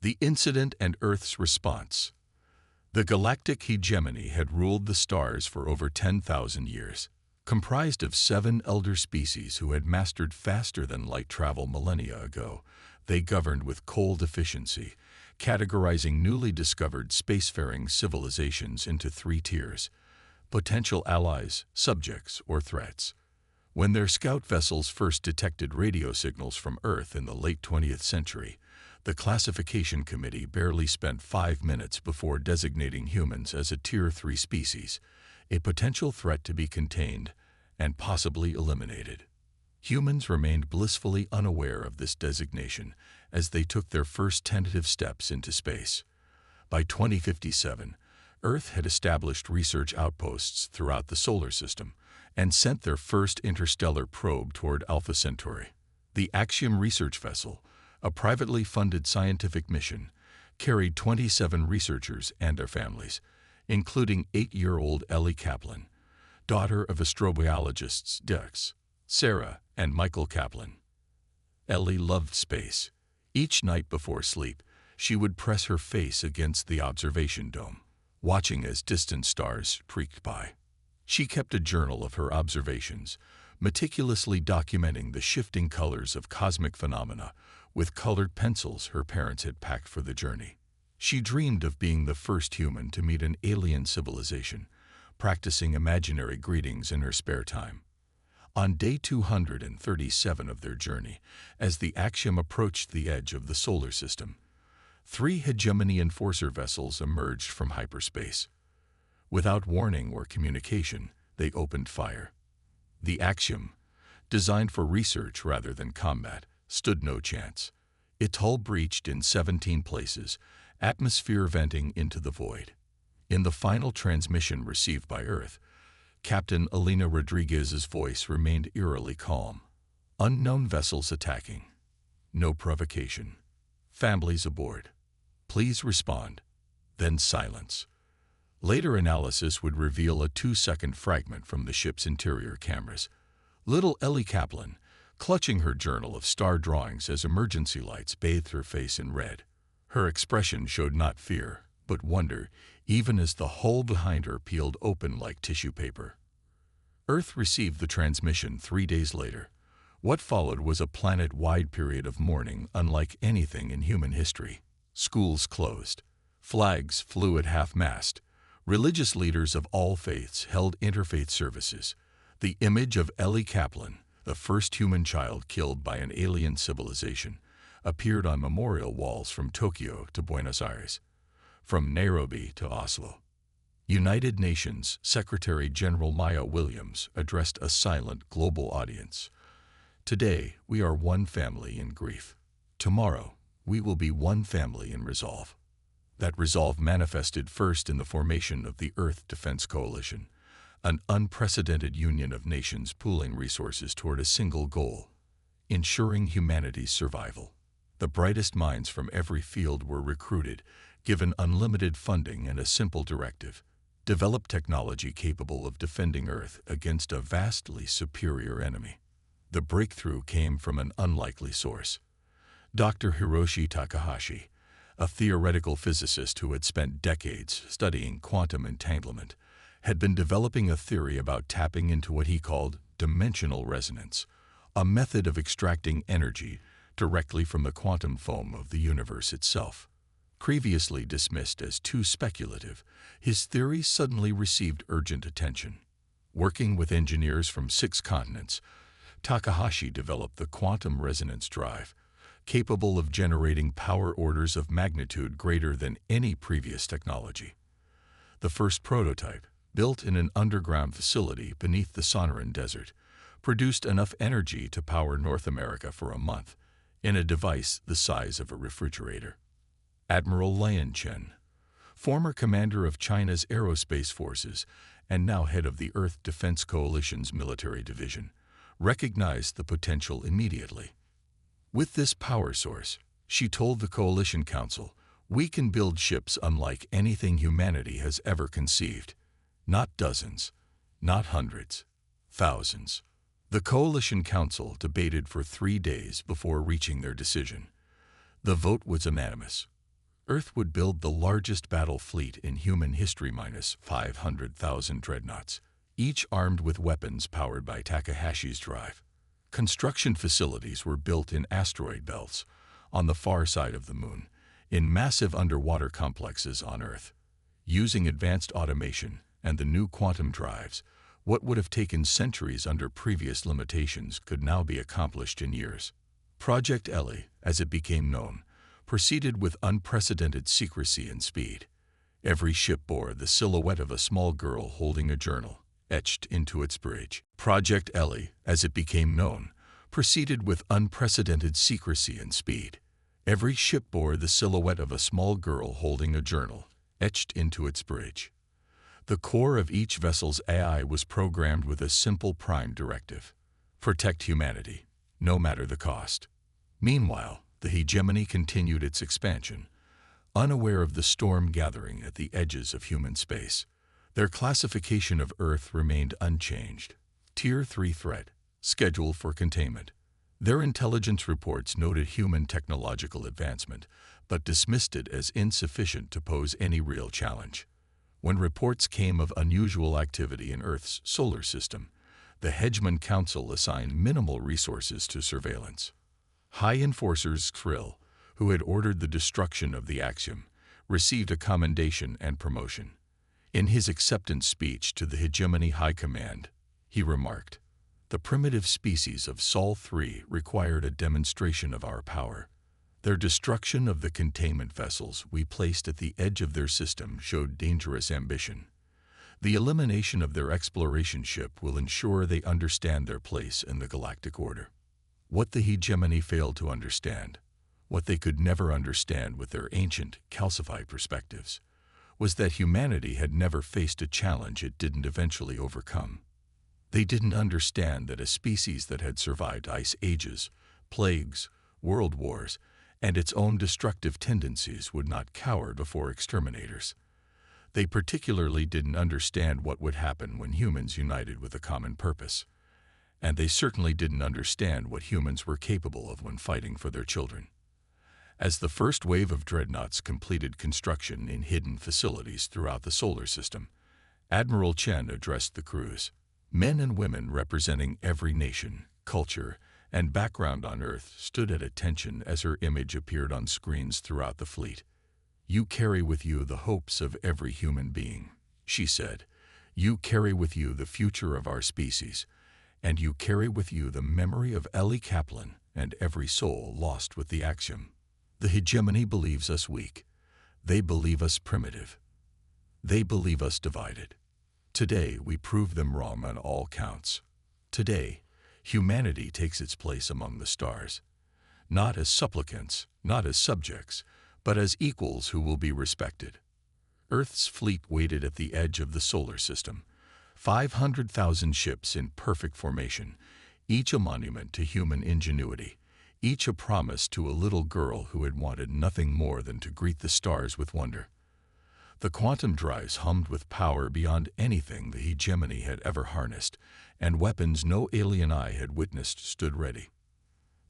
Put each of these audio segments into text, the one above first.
The incident and Earth's response. The galactic hegemony had ruled the stars for over 10,000 years. Comprised of 7 elder species who had mastered faster-than-light travel millennia ago, they governed with cold efficiency, categorizing newly discovered spacefaring civilizations into 3 tiers: potential allies, subjects, or threats. When their scout vessels first detected radio signals from Earth in the late 20th century, the classification committee barely spent 5 minutes before designating humans as a Tier 3 species, a potential threat to be contained and possibly eliminated. Humans remained blissfully unaware of this designation as they took their first tentative steps into space. By 2057, Earth had established research outposts throughout the solar system and sent their first interstellar probe toward Alpha Centauri. The Axiom research vessel, a privately funded scientific mission, carried 27 researchers and their families, including 8-year-old Ellie Kaplan, daughter of astrobiologists Dex, Sarah, and Michael Kaplan. Ellie loved space. Each night before sleep, she would press her face against the observation dome, watching as distant stars streaked by. She kept a journal of her observations, meticulously documenting the shifting colors of cosmic phenomena with colored pencils her parents had packed for the journey. She dreamed of being the first human to meet an alien civilization, practicing imaginary greetings in her spare time. On day 237 of their journey, as the Axiom approached the edge of the solar system, 3 hegemony enforcer vessels emerged from hyperspace. Without warning or communication, they opened fire. The Axiom, designed for research rather than combat, stood no chance. Its hull breached in 17 places, atmosphere venting into the void. In the final transmission received by Earth, Captain Alina Rodriguez's voice remained eerily calm. Unknown vessels attacking. No provocation. Families aboard. Please respond. Then silence. Later analysis would reveal a 2-second fragment from the ship's interior cameras. Little Ellie Kaplan, clutching her journal of star drawings as emergency lights bathed her face in red. Her expression showed not fear, but wonder, even as the hull behind her peeled open like tissue paper. Earth received the transmission 3 days later. What followed was a planet-wide period of mourning unlike anything in human history. Schools closed. Flags flew at half-mast. Religious leaders of all faiths held interfaith services. The image of Ellie Kaplan, the first human child killed by an alien civilization, appeared on memorial walls from Tokyo to Buenos Aires, from Nairobi to Oslo. United Nations Secretary General Maya Williams addressed a silent global audience. Today, we are one family in grief. Tomorrow, we will be one family in resolve. That resolve manifested first in the formation of the Earth Defense Coalition, an unprecedented union of nations pooling resources toward a single goal: ensuring humanity's survival. The brightest minds from every field were recruited, given unlimited funding and a simple directive: develop technology capable of defending Earth against a vastly superior enemy. The breakthrough came from an unlikely source. Dr. Hiroshi Takahashi, a theoretical physicist who had spent decades studying quantum entanglement, had been developing a theory about tapping into what he called dimensional resonance, a method of extracting energy directly from the quantum foam of the universe itself. Previously dismissed as too speculative, his theory suddenly received urgent attention. Working with engineers from 6 continents, Takahashi developed the quantum resonance drive, capable of generating power orders of magnitude greater than any previous technology. The first prototype, built in an underground facility beneath the Sonoran Desert, produced enough energy to power North America for a month, in a device the size of a refrigerator. Admiral Lian Chen, former commander of China's aerospace forces and now head of the Earth Defense Coalition's military division, recognized the potential immediately. With this power source, she told the Coalition Council, we can build ships unlike anything humanity has ever conceived. Not dozens, not hundreds, thousands. The Coalition Council debated for 3 days before reaching their decision. The vote was unanimous. Earth would build the largest battle fleet in human history minus 500,000 dreadnoughts, each armed with weapons powered by Takahashi's drive. Construction facilities were built in asteroid belts, on the far side of the moon, in massive underwater complexes on Earth. Using advanced automation and the new quantum drives, what would have taken centuries under previous limitations could now be accomplished in years. Project Ellie, as it became known, proceeded with unprecedented secrecy and speed. Every ship bore the silhouette of a small girl holding a journal, etched into its bridge. Project Ellie, as it became known, proceeded with unprecedented secrecy and speed. Every ship bore the silhouette of a small girl holding a journal, etched into its bridge. The core of each vessel's AI was programmed with a simple prime directive: protect humanity, no matter the cost. Meanwhile, the hegemony continued its expansion, unaware of the storm gathering at the edges of human space. Their classification of Earth remained unchanged. Tier 3 threat, scheduled for containment. Their intelligence reports noted human technological advancement, but dismissed it as insufficient to pose any real challenge. When reports came of unusual activity in Earth's solar system, the Hegemon Council assigned minimal resources to surveillance. High Enforcers Krill, who had ordered the destruction of the Axiom, received a commendation and promotion. In his acceptance speech to the Hegemony High Command, he remarked, "The primitive species of Sol 3 required a demonstration of our power. Their destruction of the containment vessels we placed at the edge of their system showed dangerous ambition. The elimination of their exploration ship will ensure they understand their place in the galactic order." What the hegemony failed to understand, what they could never understand with their ancient, calcified perspectives, was that humanity had never faced a challenge it didn't eventually overcome. They didn't understand that a species that had survived ice ages, plagues, world wars, and its own destructive tendencies would not cower before exterminators. They particularly didn't understand what would happen when humans united with a common purpose. And they certainly didn't understand what humans were capable of when fighting for their children. As the first wave of dreadnoughts completed construction in hidden facilities throughout the solar system, Admiral Chen addressed the crews. Men and women representing every nation, culture, and background on Earth stood at attention as her image appeared on screens throughout the fleet. "You carry with you the hopes of every human being," she said. "You carry with you the future of our species. And you carry with you the memory of Ellie Kaplan and every soul lost with the Axiom. The hegemony believes us weak. They believe us primitive. They believe us divided. Today, we prove them wrong on all counts. Today, humanity takes its place among the stars, not as supplicants, not as subjects, but as equals who will be respected." Earth's fleet waited at the edge of the solar system, 500,000 ships in perfect formation, each a monument to human ingenuity, each a promise to a little girl who had wanted nothing more than to greet the stars with wonder. The quantum drives hummed with power beyond anything the hegemony had ever harnessed, and weapons no alien eye had witnessed stood ready.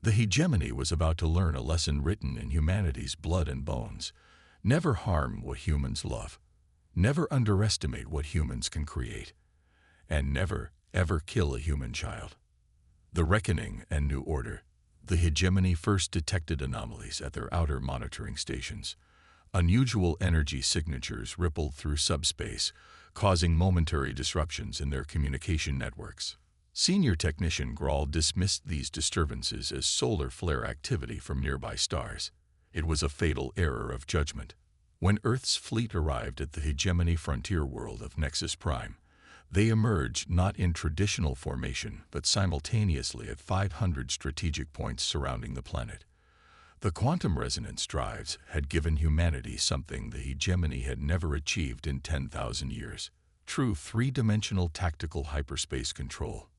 The hegemony was about to learn a lesson written in humanity's blood and bones. Never harm what humans love. Never underestimate what humans can create. And never, ever kill a human child. The Reckoning and New Order. The hegemony first detected anomalies at their outer monitoring stations. Unusual energy signatures rippled through subspace, causing momentary disruptions in their communication networks. Senior Technician Grawl dismissed these disturbances as solar flare activity from nearby stars. It was a fatal error of judgment. When Earth's fleet arrived at the hegemony frontier world of Nexus Prime, they emerged not in traditional formation but simultaneously at 500 strategic points surrounding the planet. The quantum resonance drives had given humanity something the hegemony had never achieved in 10,000 years: true three-dimensional tactical hyperspace control.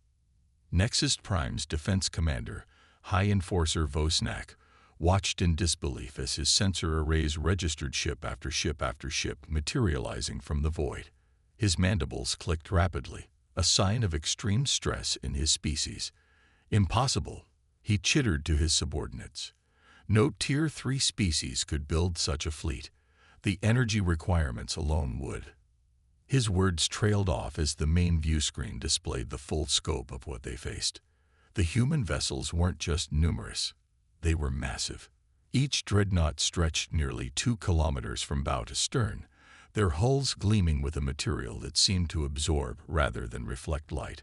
Nexus Prime's defense commander, High Enforcer Vosnak, watched in disbelief as his sensor arrays registered ship after ship after ship materializing from the void. His mandibles clicked rapidly, a sign of extreme stress in his species. Impossible, he chittered to his subordinates. No Tier 3 species could build such a fleet. The energy requirements alone would. His words trailed off as the main view screen displayed the full scope of what they faced. The human vessels weren't just numerous. They were massive. Each dreadnought stretched nearly 2 kilometers from bow to stern, their hulls gleaming with a material that seemed to absorb rather than reflect light.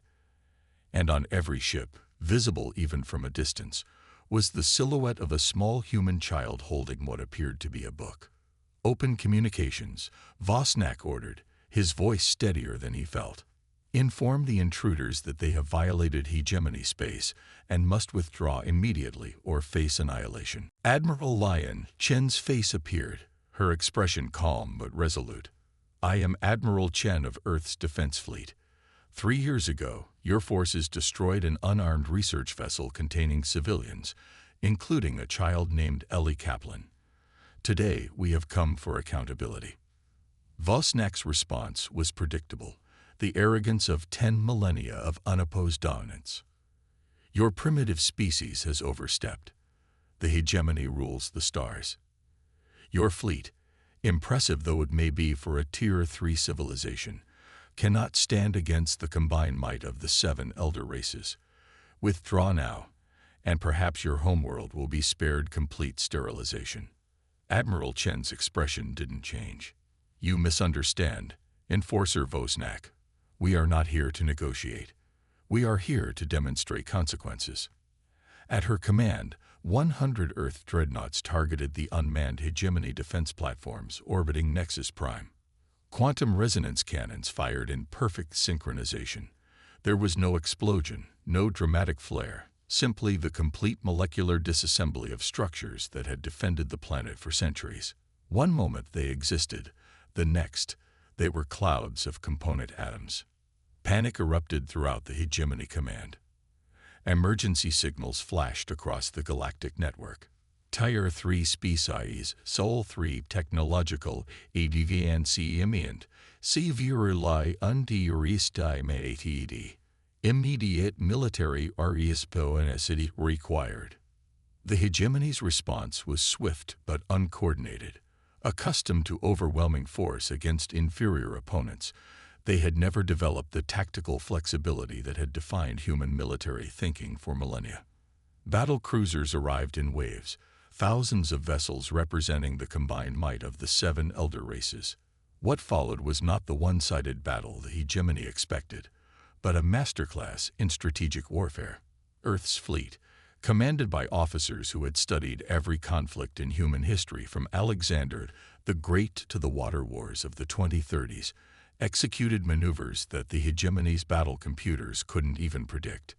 And on every ship, visible even from a distance, was the silhouette of a small human child holding what appeared to be a book. "Open communications," Vosnak ordered, his voice steadier than he felt. "Inform the intruders that they have violated hegemony space and must withdraw immediately or face annihilation." Admiral Lion Chen's face appeared, her expression calm but resolute. "I am Admiral Chen of Earth's Defense Fleet. 3 years ago, your forces destroyed an unarmed research vessel containing civilians, including a child named Ellie Kaplan. Today, we have come for accountability." Vosnak's response was predictable, the arrogance of 10 millennia of unopposed dominance. "Your primitive species has overstepped. The hegemony rules the stars. Your fleet, impressive though it may be for a Tier 3 civilization, cannot stand against the combined might of the 7 elder races. Withdraw now, and perhaps your homeworld will be spared complete sterilization." Admiral Chen's expression didn't change. "You misunderstand, Enforcer Vosnak. We are not here to negotiate. We are here to demonstrate consequences." At her command, 100 Earth dreadnoughts targeted the unmanned hegemony defense platforms orbiting Nexus Prime. Quantum resonance cannons fired in perfect synchronization. There was no explosion, no dramatic flare, simply the complete molecular disassembly of structures that had defended the planet for centuries. One moment they existed, the next, they were clouds of component atoms. Panic erupted throughout the hegemony command. Emergency signals flashed across the galactic network. Tier 3 species, Sol 3 technological, advancement, severely underestimated. Immediate military responsibility required. The hegemony's response was swift but uncoordinated. Accustomed to overwhelming force against inferior opponents, they had never developed the tactical flexibility that had defined human military thinking for millennia. Battle cruisers arrived in waves, thousands of vessels representing the combined might of the 7 elder races. What followed was not the one-sided battle the hegemony expected, but a masterclass in strategic warfare. Earth's fleet, commanded by officers who had studied every conflict in human history from Alexander the Great to the water wars of the 2030s, executed maneuvers that the hegemony's battle computers couldn't even predict.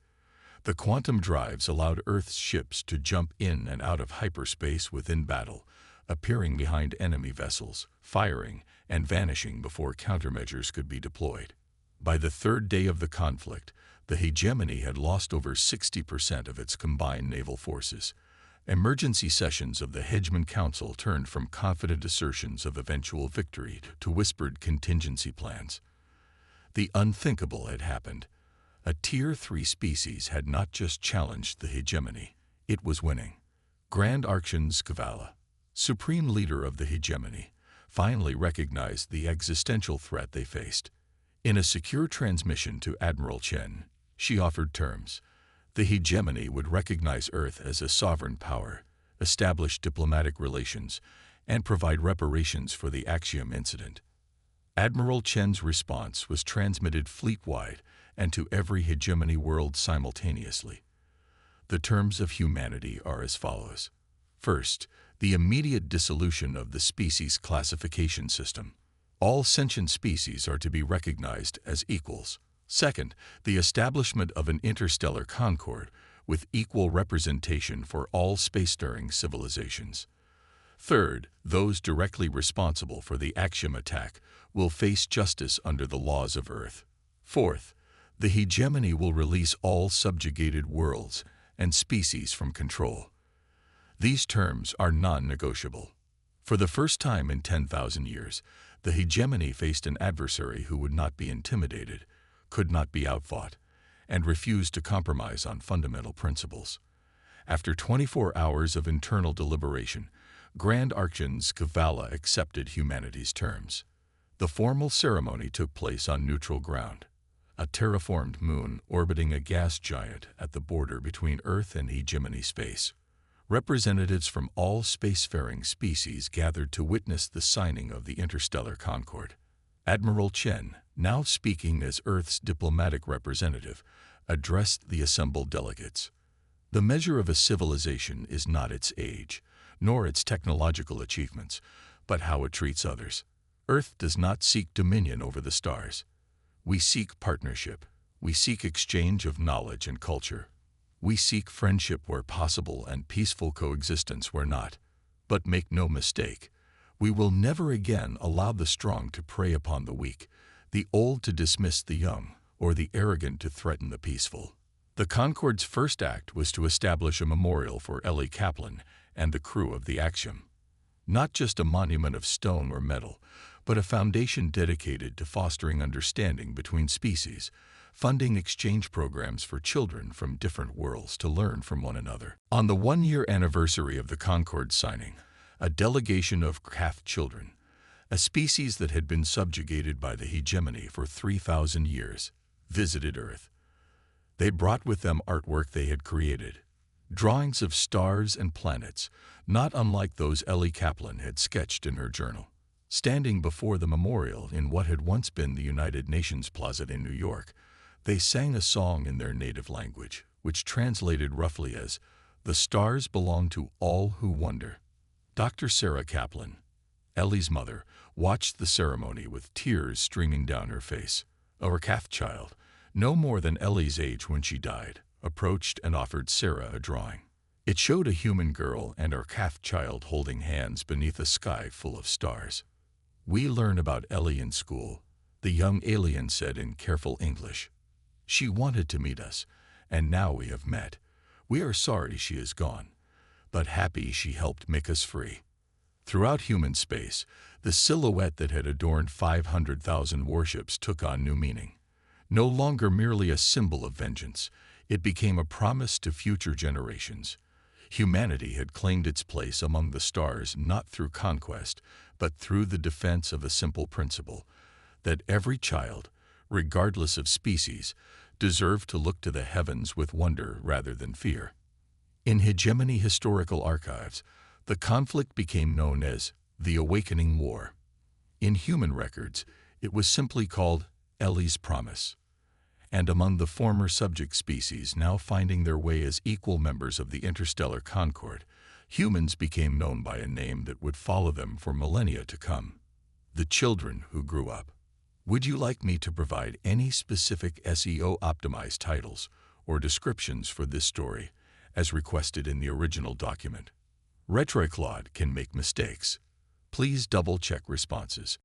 The quantum drives allowed Earth's ships to jump in and out of hyperspace within battle, appearing behind enemy vessels, firing, and vanishing before countermeasures could be deployed. By the 3rd day of the conflict, the hegemony had lost over 60% of its combined naval forces. Emergency sessions of the Hegemon Council turned from confident assertions of eventual victory to whispered contingency plans. The unthinkable had happened. A Tier 3 species had not just challenged the hegemony, it was winning. Grand Archon Skavala, supreme leader of the hegemony, finally recognized the existential threat they faced. In a secure transmission to Admiral Chen, she offered terms. The hegemony would recognize Earth as a sovereign power, establish diplomatic relations, and provide reparations for the Axiom incident. Admiral Chen's response was transmitted fleet-wide and to every hegemony world simultaneously. The terms of humanity are as follows. First, the immediate dissolution of the species classification system. All sentient species are to be recognized as equals. Second, the establishment of an interstellar concord with equal representation for all spacefaring civilizations. Third, those directly responsible for the Axiom attack will face justice under the laws of Earth. Fourth, the hegemony will release all subjugated worlds and species from control. These terms are non-negotiable. For the first time in 10,000 years, the hegemony faced an adversary who would not be intimidated, could not be outfought, and refused to compromise on fundamental principles. After 24 hours of internal deliberation, Grand Archon Kavala accepted humanity's terms. The formal ceremony took place on neutral ground, a terraformed moon orbiting a gas giant at the border between Earth and hegemony space. Representatives from all spacefaring species gathered to witness the signing of the interstellar concord. Admiral Chen, now speaking as Earth's diplomatic representative, addressed the assembled delegates. The measure of a civilization is not its age, nor its technological achievements, but how it treats others. Earth does not seek dominion over the stars. We seek partnership. We seek exchange of knowledge and culture. We seek friendship where possible and peaceful coexistence where not. But make no mistake, we will never again allow the strong to prey upon the weak, the old to dismiss the young, or the arrogant to threaten the peaceful. The Concord's first act was to establish a memorial for Ellie Kaplan and the crew of the Axiom. Not just a monument of stone or metal, but a foundation dedicated to fostering understanding between species, funding exchange programs for children from different worlds to learn from one another. On the one-year anniversary of the Concord signing, a delegation of calf children, a species that had been subjugated by the hegemony for 3,000 years, visited Earth. They brought with them artwork they had created, drawings of stars and planets, not unlike those Ellie Kaplan had sketched in her journal. Standing before the memorial in what had once been the United Nations Plaza in New York, they sang a song in their native language, which translated roughly as, "The stars belong to all who wonder." Dr. Sarah Kaplan, Ellie's mother, watched the ceremony with tears streaming down her face. Our calf child, no more than Ellie's age when she died, approached and offered Sarah a drawing. It showed a human girl and our calf child holding hands beneath a sky full of stars. "We learn about Ellie in school," the young alien said in careful English. "She wanted to meet us, and now we have met. We are sorry she is gone, but happy she helped make us free." Throughout human space, the silhouette that had adorned 500,000 warships took on new meaning. No longer merely a symbol of vengeance, it became a promise to future generations. Humanity had claimed its place among the stars not through conquest, but through the defense of a simple principle, that every child, regardless of species, deserved to look to the heavens with wonder rather than fear. In hegemony historical archives, the conflict became known as the Awakening War. In human records, it was simply called Ellie's Promise. And among the former subject species now finding their way as equal members of the interstellar concord, humans became known by a name that would follow them for millennia to come: the children who grew up. Would you like me to provide any specific SEO-optimized titles or descriptions for this story, as requested in the original document? RetroClaude can make mistakes. Please double-check responses.